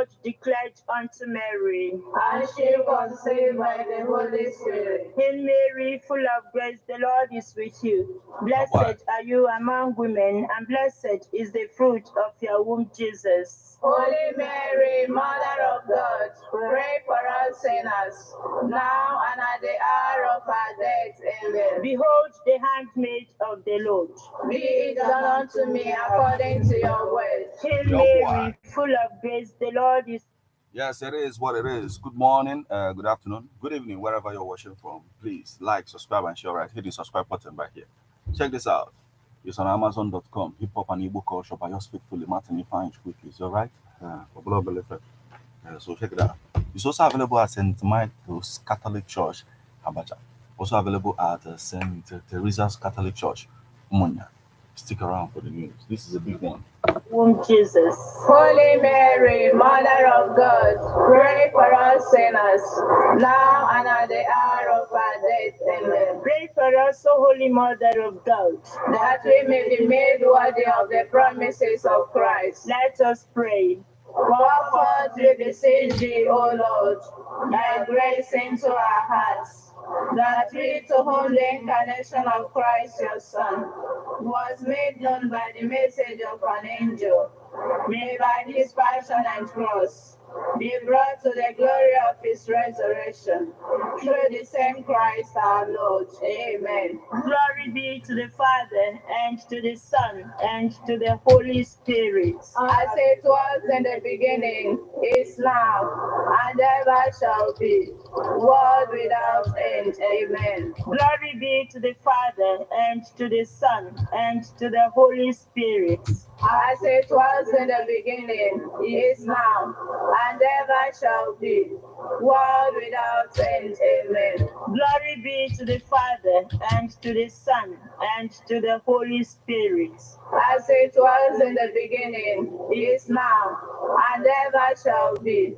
God declared unto Mary. And she was conceived by the Holy Spirit. Hail Mary, full of grace, the Lord is with you. Blessed are you among women, and blessed is the fruit of your womb, Jesus. Holy Mary, Mother of God, pray for us sinners, now and at the hour of our death. Amen. Behold the handmaid of the Lord. Be it done unto me according to your word. Hail Mary, full of grace, the Lord is. Yes, it is what it is. Good morning, good afternoon, good evening, wherever you're watching from. Please like, subscribe, and share. Right, hit the subscribe button back here. Check this out. It's on Amazon.com. Hip hop and Igbo culture by yours faithfully, Martin Ifeanyi quickly. Is all right? So check it out. It's also available at St. Michael's Catholic Church, Abacha. Also available at St. Teresa's Catholic Church, Umunya. Stick around for the news. This is a big one. Womb, Jesus. Holy Mary, Mother of God, pray for us sinners, now and at the hour of our death. Amen. Pray for us, O Holy Mother of God, that we may be made worthy of the promises of Christ. Let us pray. Pour forth, we beseech thee, O Lord, thy grace into our hearts, that we, to whom the incarnation of Christ your Son was made known by the message of an angel, may by his passion and cross be brought to the glory of his resurrection, through the same Christ our Lord. Amen. Glory be to the Father, and to the Son, and to the Holy Spirit. As it was in the beginning, is now, and ever shall be, world without end. Amen. Glory be to the Father, and to the Son, and to the Holy Spirit. As it was in the beginning, is now, and ever shall be, world without end. Amen. Glory be to the Father, and to the Son, and to the Holy Spirit. As it was in the beginning, is now, and ever shall be,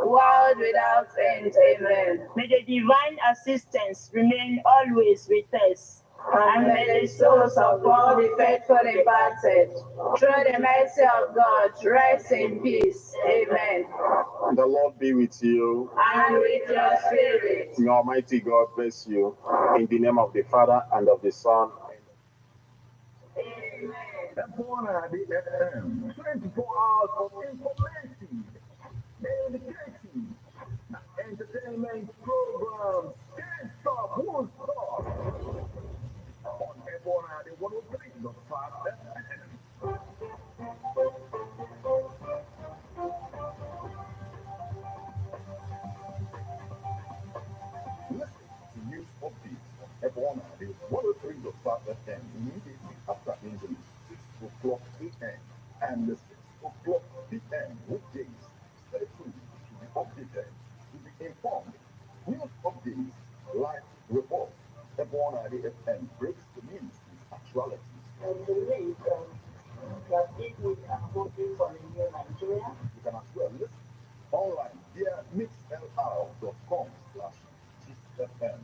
world without end. Amen. May the divine assistance remain always with us, and may the souls of all the faithful departed, through the mercy of God, rest in peace. Amen. The Lord be with you. And with your spirit. May Almighty God bless you. In the name of the Father, and of the Son. Amen. 24 hours of information, education, entertainment programs. Can't stop, won't stop. On Ebona, the 103.5 FM. Listen to news updates on Ebona, the 103.5 FM immediately after English, 6 o'clock a.m. and the 6 o'clock p.m. weekdays. Stay tuned to be updated, to be informed. News updates, live reports. Ebona, the FM breaks the news with actualities. And the link that it with hoping for a new Nigeria. You can as well listen online via mixlr.com/GFM.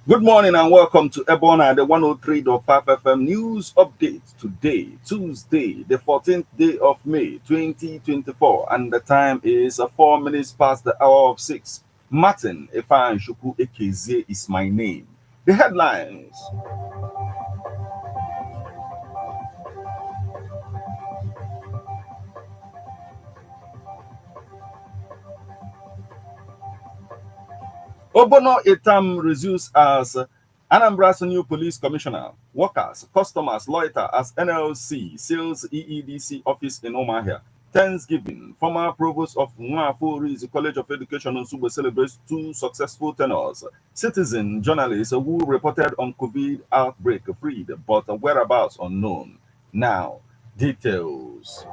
Good morning and welcome to Ebona, the 103.5 FM news update. Today, Tuesday, the 14th day of May, 2024, and the time is 4 minutes past the hour of 6. Martin Ifeanyi Ekeze is my name. The headlines. Obono Etam resumes as Anambra's new police commissioner. Workers, customers loiter as NLC seals EEDC office in Omahia. Thanksgiving. Former Provost of Nwafor Orizu College of Education Nzugbe celebrates 2 successful tenures. Citizen journalists who reported on COVID outbreak freed, but whereabouts unknown. Now, details.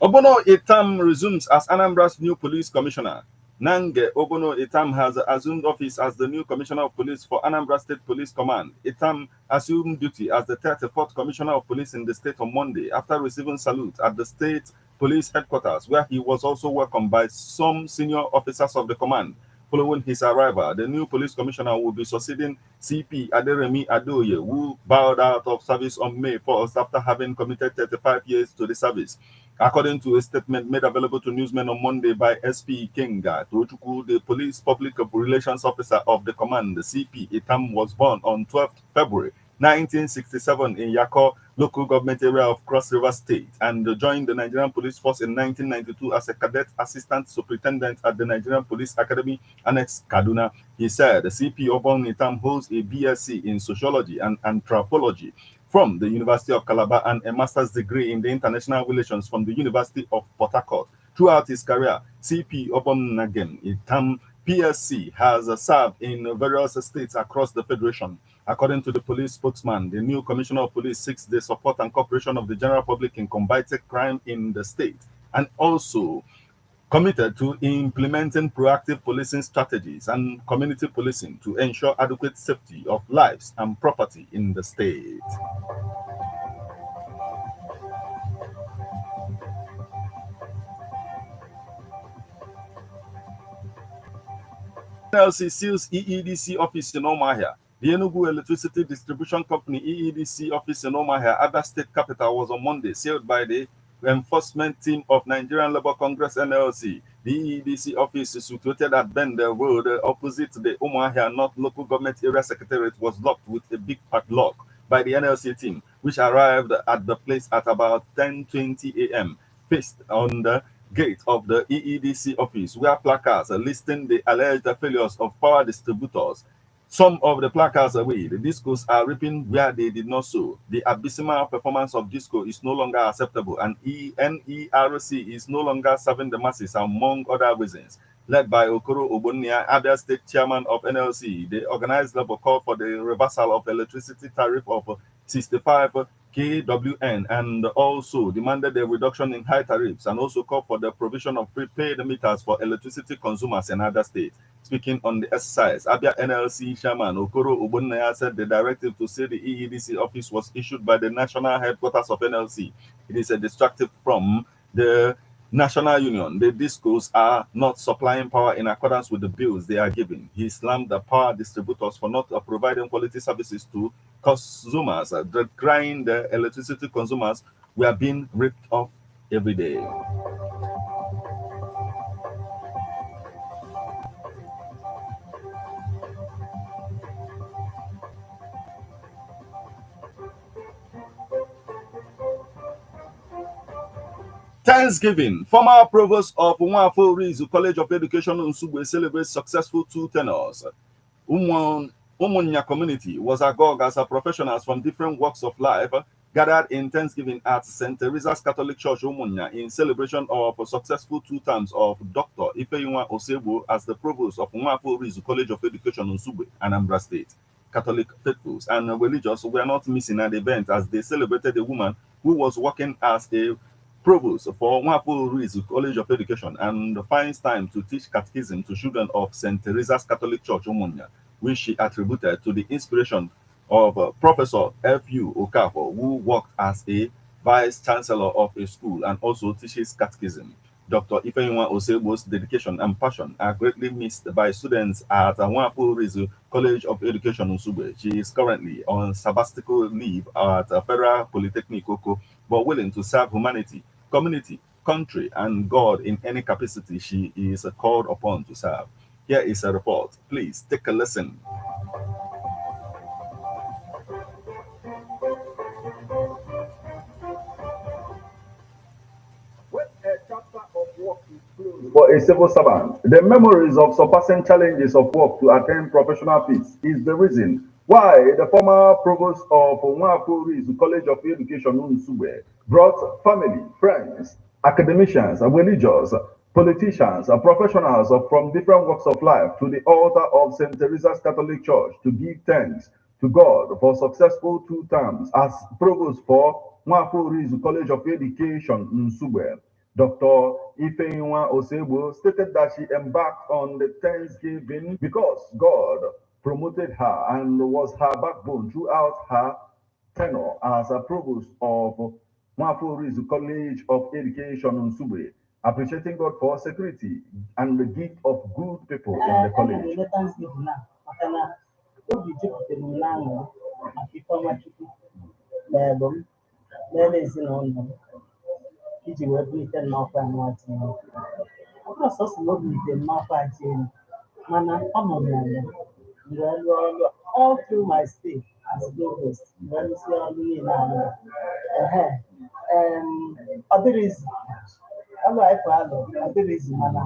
Obono Etam resumes as Anambra's new police commissioner. Nange Ogono Itam has assumed office as the new Commissioner of Police for Anambra State Police Command. Itam assumed duty as the 34th Commissioner of Police in the state on Monday after receiving salute at the state police headquarters, where he was also welcomed by some senior officers of the command. Following his arrival, the new police commissioner will be succeeding CP Aderemi Adoye, who bowed out of service on May 1st after having committed 35 years to the service. According to a statement made available to newsmen on Monday by SP Kinga Tochuku, the police public relations officer of the command, the CP Itam, was born on 12th February 1967 in Yako local government area of Cross River State, and joined the Nigerian Police Force in 1992 as a cadet assistant superintendent at the Nigerian Police Academy, Annex Kaduna. He said the CP Obon Itam holds a BSc in sociology and anthropology from the University of Calabar and a master's degree in the international relations from the University of Port Harcourt. Throughout his career, CP Obon Itam PSC has served in various states across the Federation. According to the police spokesman, the new Commissioner of Police seeks the support and cooperation of the general public in combating crime in the state, and also committed to implementing proactive policing strategies and community policing to ensure adequate safety of lives and property in the state. NLC seals EEDC office in Omahia. The Enugu Electricity Distribution Company EEDC office in Omahia, Abia State Capital, was on Monday sealed by the enforcement team of Nigerian Labour Congress NLC. The EEDC office is situated at Bender Road, opposite the Omahia North Local Government Area Secretariat, was locked with a big padlock by the NLC team, which arrived at the place at about 10:20 a.m. Faced on the gate of the EEDC office, where placards listing the alleged failures of power distributors. Some of the placards away, the discos are reaping where they did not sow. The abysmal performance of disco is no longer acceptable, and NERC is no longer serving the masses, among other reasons. Led by Okoro Obonia, Abia State Chairman of NLC, the organized labor called for the reversal of electricity tariff of 65 KWN, and also demanded a reduction in high tariffs, and also called for the provision of prepaid meters for electricity consumers in other states. Speaking on the exercise, Abia NLC Chairman Okoro Ogbonnaya said the directive to seal the EEDC office was issued by the national headquarters of NLC. It is a distractive from the National Union. The discos are not supplying power in accordance with the bills they are giving. He slammed the power distributors for not providing quality services to consumers, crying the electricity consumers were being ripped off every day. Thanksgiving. Former Provost of Nwafor Orizu College of Education Nzugbe celebrates successful two tenures. Umunya community was agog as professionals from different walks of life gathered in Thanksgiving at St. Teresa's Catholic Church Umunya in celebration of successful two terms of Dr. Ifeyinwa Osebo as the Provost of Nwafor Orizu College of Education Nzugbe, Anambra State. Catholic faithfuls and religious were not missing at the event as they celebrated a woman who was working as a provost for Nwafor Orizu College of Education and finds time to teach catechism to children of St. Teresa's Catholic Church Umunya, which she attributed to the inspiration of Professor F.U. Okafor, who worked as a vice chancellor of a school and also teaches catechism. Dr. Ifeyinwa Osebo's dedication and passion are greatly missed by students at Nwafor Orizu College of Education Nzugbe. She is currently on sabbatical leave at Federal Polytechnic Oko, but willing to serve humanity, community, country, and God in any capacity she is called upon to serve. Here is a report. Please take a listen. When a chapter of work is closed for a civil servant, the memories of surpassing challenges of work to attain professional peace is the reason why the former provost of Nwafor Orizu College of Education Nzugbe brought family, friends, academicians, religious, politicians, professionals from different walks of life to the altar of St. Teresa's Catholic Church to give thanks to God for successful two terms as provost for Nwafor Orizu College of Education Nzugbe. Dr. Ifeinwa Osebo stated that she embarked on the Thanksgiving because God promoted her and was her backbone throughout her tenure as a provost of Nwafor Orizu College of Education in Nzugbe, appreciating God for security and the gift of good people in the college. Iji wee bulite nnọkwa nwatịrị ọ bụrụ sọsọ na o bulite nnọkwa ji elu mana ọ nọ n'ala mgbe rụọ ọrụ all through my stay as provost mgbe rụsi ọrụ niile alụ ehe ọ dịrịzi ọlụ anyị kwa alụ ọ dịrịzi mana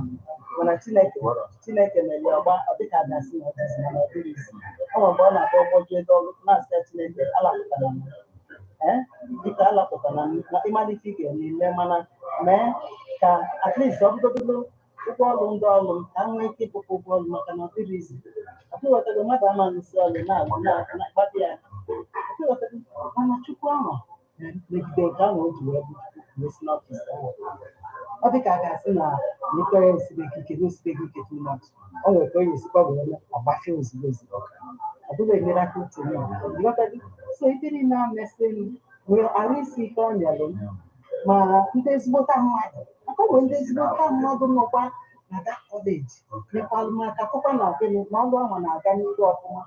Chineke mere ọgba ọ dịka adasị na ọdịzi mana ọ dịrịzi ọ nwere mgbe ọ na-akpọ ụgbọju ego ọrụ na-asị Chineke alapụtara m dịka alapụtara ịmalite ị ga-eme mana mee ka at least ọ bụgodolo ụgwọ ọrụ ndị ọrụ m ka m nwee ike ịpụpụ ụgwọ ọrụ maka na ọ dịrị izi ọkụghọtago mmadụ ama nsị ọrụ na-akpati ya ọkụghọtago mana Chukwu ahụ megide nke ahụ o ji wee si n'ọfịs ahụ ọ dị ka a ga-asị na ikwere nsiri ike n'osite gị ike too much o nwere ka onye esikwa were ọgbafie ozugbo ozugbo ọ bụghị enyere aka otu onye so ife niile a mesịrị m nwere arụ isi ike ọ nyere m ma ndị ezigbota mmadụ maka ọ nwere ndị ezigbota mmadụ nọkwa na that college mekwalụ m aka fụkwa na gịnị na ọrụ ahụ na-aga n'ihu ọfụma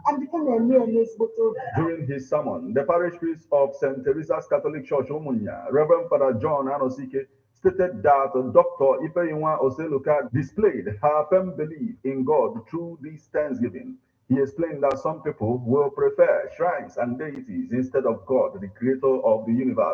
adịka na-eme ezigbote oge. During his sermon, the parish priest of St. Teresa's Catholic Church, Umunya, Reverend Father John Anosike, stated that Dr. Ifeinwa Oseloka displayed her firm belief in God through this Thanksgiving. He explained that some people will prefer shrines and deities instead of God, the creator of the universe.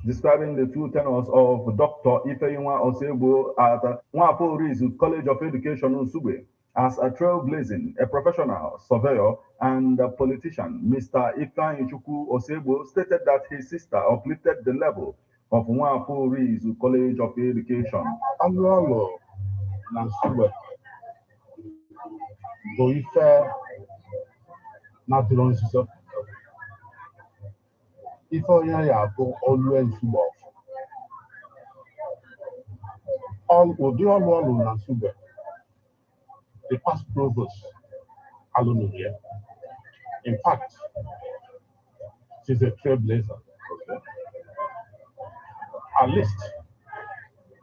Describing the two tenures of Dr. Ifeinwa Osebo at Nwafor Orizu College of Education in Nzugbe as a trailblazing, a professional surveyor, and a politician, Mr. Ifeanyichukwu Osebo stated that his sister uplifted the level of Nwafor Orizu College of Education. Na Nzugbe bụ ife na-atụrụ nzuzo ife onye ya bụ olu Nzugbe ụdị ọrụ na Nzugbe the past provost alụnụ ya. In fact, she's a trailblazer. At least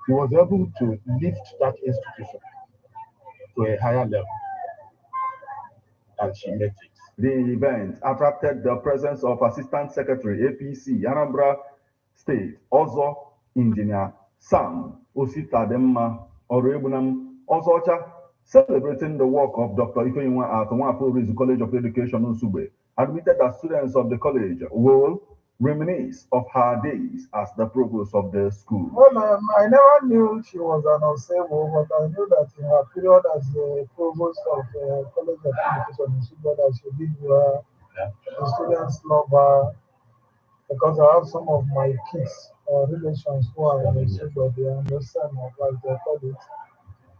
he was able to lift that institution to a higher level than she met it. The event attracted the presence of Assistant Secretary APC Anambra State, also Engineer Sam Ositademma Orebunam Osocha, celebrating the work of Dr. Ifeinwa at Nwafor Orizu College of Education in Nzugbe, admitted that students of the college will reminisce of her days as the provost of the school. Well, I never knew she was an Osebo, but I knew that in her period as the provost of the College of Education in Nzugbe, that she did well. The students love her because I have some of my kids or relations who are in Nzugbe, they understand what they call it.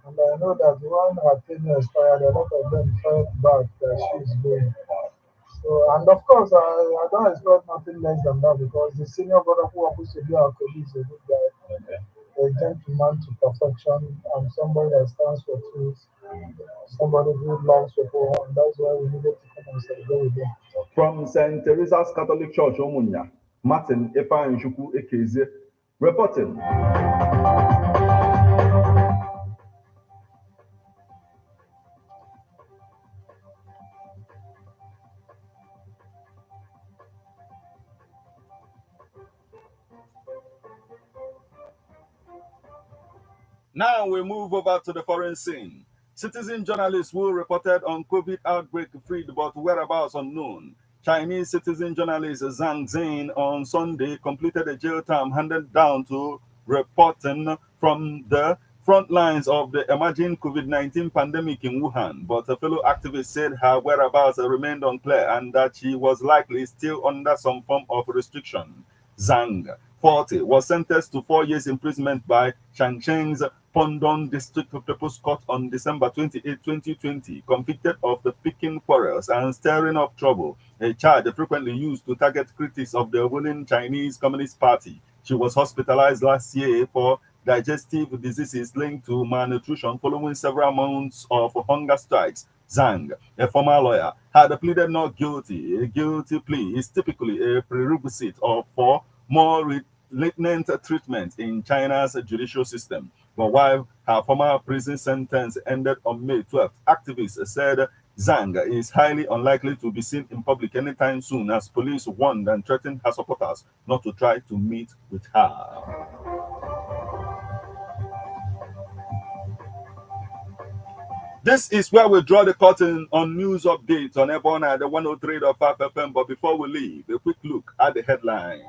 And I know that when her tenure expired, a lot of them felt bad that she is going. So, and of course, I don't expect nothing less than that because the senior brother who happens to be our colleague is a good guy, a gentleman to perfection, and somebody that stands for truth, somebody who loves people, and that's why we needed to come and celebrate with them. From St. Teresa's Catholic Church, Umunya, Martin Ifeanyichukwu Ekeze reporting. Now we move over to the foreign scene. Citizen journalists who reported on COVID outbreak freed but whereabouts unknown. Chinese citizen journalist Zhang Zheng on Sunday completed a jail term handed down to reporting from the front lines of the emerging COVID-19 pandemic in Wuhan, but a fellow activist said her whereabouts remained unclear and that she was likely still under some form of restriction. Zhang, 40, was sentenced to 4 years imprisonment by Changcheng's Pondong District People's Court on December 28, 2020, convicted of the Peking quarrels and stirring up trouble, a charge frequently used to target critics of the ruling Chinese Communist Party. She was hospitalized last year for digestive diseases linked to malnutrition following several months of hunger strikes. Zhang, a former lawyer, had pleaded not guilty. A guilty plea is typically a prerequisite for more lenient treatment in China's judicial system. But while her former prison sentence ended on May 12th, activists said Zhang is highly unlikely to be seen in public anytime soon, as police warned and threatened her supporters not to try to meet with her. This is where we draw the curtain on news updates on Ebona, the 103.5 FM. But before we leave, a quick look at the headlines.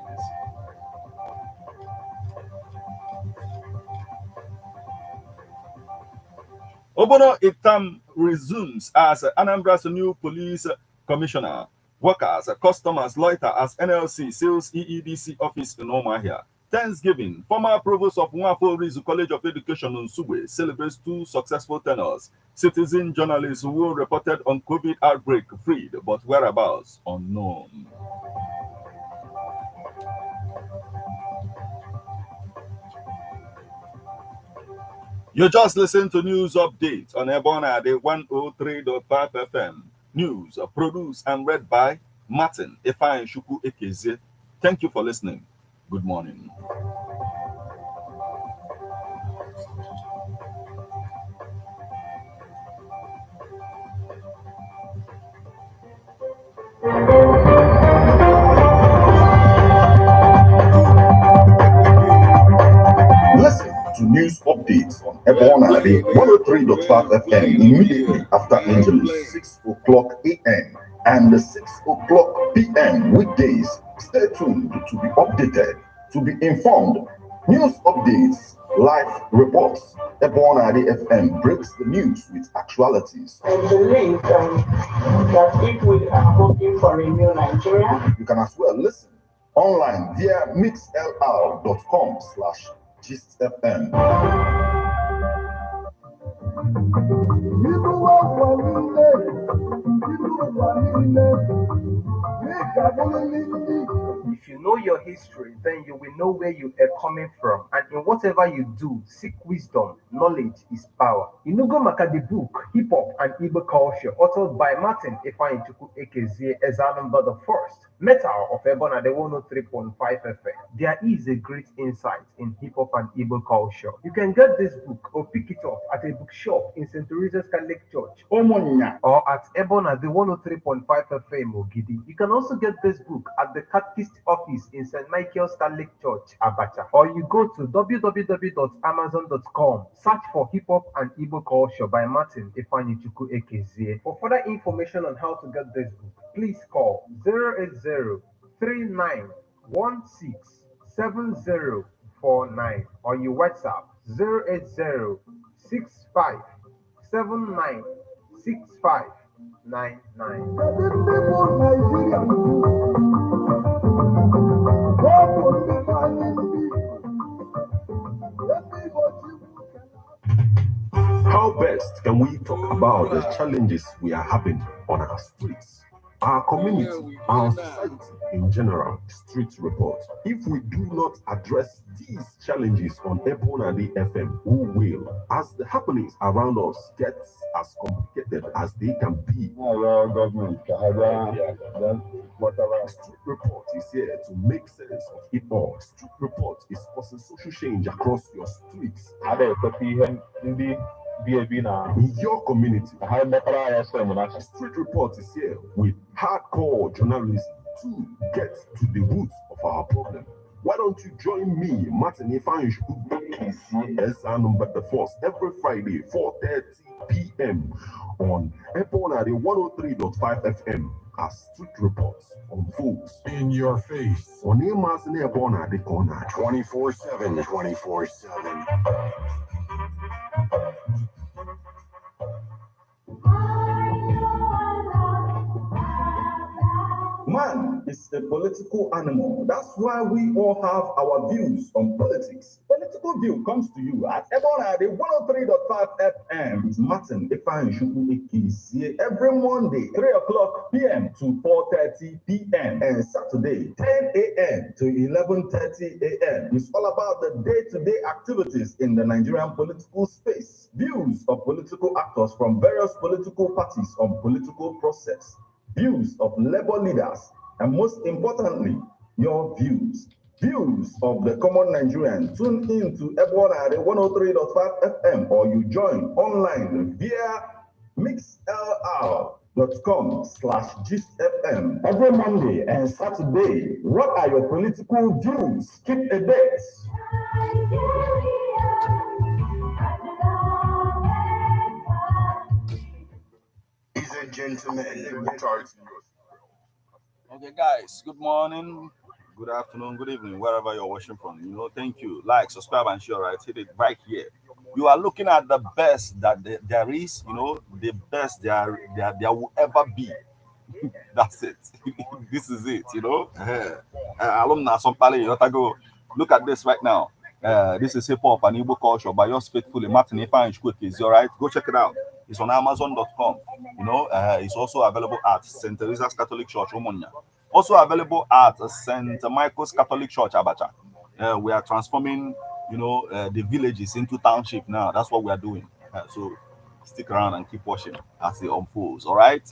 Obono Itam resumes as Anambra's new police commissioner. Workers, customers loiter as NLC seals EEDC office in Omahia. Thanksgiving, former Provost of Nwafor Orizu College of Education in Nzugbe celebrates 2 successful tenures. Citizen journalists who reported on COVID outbreak freed, but whereabouts unknown. You just listened to news updates on Ebona, the 103.5 FM. News produced and read by Martin Efai Shuku Ekeze. Thank you for listening. Good morning. Listen to news updates on Ebona, the 103.5 FM immediately after Angelus, 6 o'clock a.m. and 6 o'clock p.m. weekdays. Stay tuned to be updated, to be informed. News updates, live reports. Ebona FM breaks the news with actualities. I believe that if we are looking for a new Nigeria, You can as well listen online via mixlr.com/GistFM. If you know your history, then you will know where you are coming from. And in whatever you do, seek wisdom. Knowledge is power. Inugo Maka, the book, Hip Hop and Igbo Culture, authored by Martin Efai Chuku Ekezie, Ezanumber the First, Metal of Ebona, the 103.5 FM. There is a great insight in hip hop and Igbo culture. You can get this book or pick it up at a bookshop in St. Teresa's Catholic Church, Omonia, or at Ebona, the 103.5 FM, Ogidi. You can also get this book at the Catechist office in St. Michael's Catholic Church, Abacha, or you go to www.amazon.com, search for Hip Hop and Igbo Culture by Martin Efani Chuku Ekezie. For further information on how to get this book, please call 080-3916-7049 or your WhatsApp 080-6579-6599. How best can we talk about the challenges we are having on our streets, our community, our society in general? Street report. If we do not address these challenges on Ebona the FM, who will, as the happenings around us get as complicated as they can be? Street report is here to make sense of it all. Street report is causing social change across your streets. In your community, Street Report is here with hardcore journalism to get to the roots of our problem. Why don't you join me, Martin Ifan SR number the force every Friday, 4:30 p.m. on Epona 103.5 FM as Street Reports unfolds in your face. On Emas in Epona the corner 24/7, 24/7. Man is a political animal. That's why we all have our views on politics. Political View comes to you at Ebona, the 103.5 FM with Martin Ifan Shuku every Monday, 3 o'clock p.m. to 4:30 p.m. and Saturday, 10 a.m. to 11:30 a.m. It's all about the day-to-day activities in the Nigerian political space. Views of political actors from various political parties on political process. Views of labor leaders, and most importantly, your views. Views of the common Nigerian. Tune in to Ebona 103.5 FM or you join online via mixlr.com/gistfm every Monday and Saturday. What are your political views? Keep a date. Ladies and gentlemen, Okay, guys, good morning, good afternoon, good evening, wherever you're watching from. Thank you. Like, subscribe, and share, right? Hit it right here. You are looking at the best that there is, the best there will ever be. That's it. This is it, Alumna Sompale Yotago. Look at this right now. This is hip hop and Igbo culture by yours faithfully, Martin Ifan Quick. All right. Go check it out. It's on Amazon.com. It's also available at St. Teresa's Catholic Church, Omonia. Also available at St. Michael's Catholic Church, Abacha. We are transforming, the villages into township now. That's what we are doing. So stick around and keep watching as it unfolds. All right.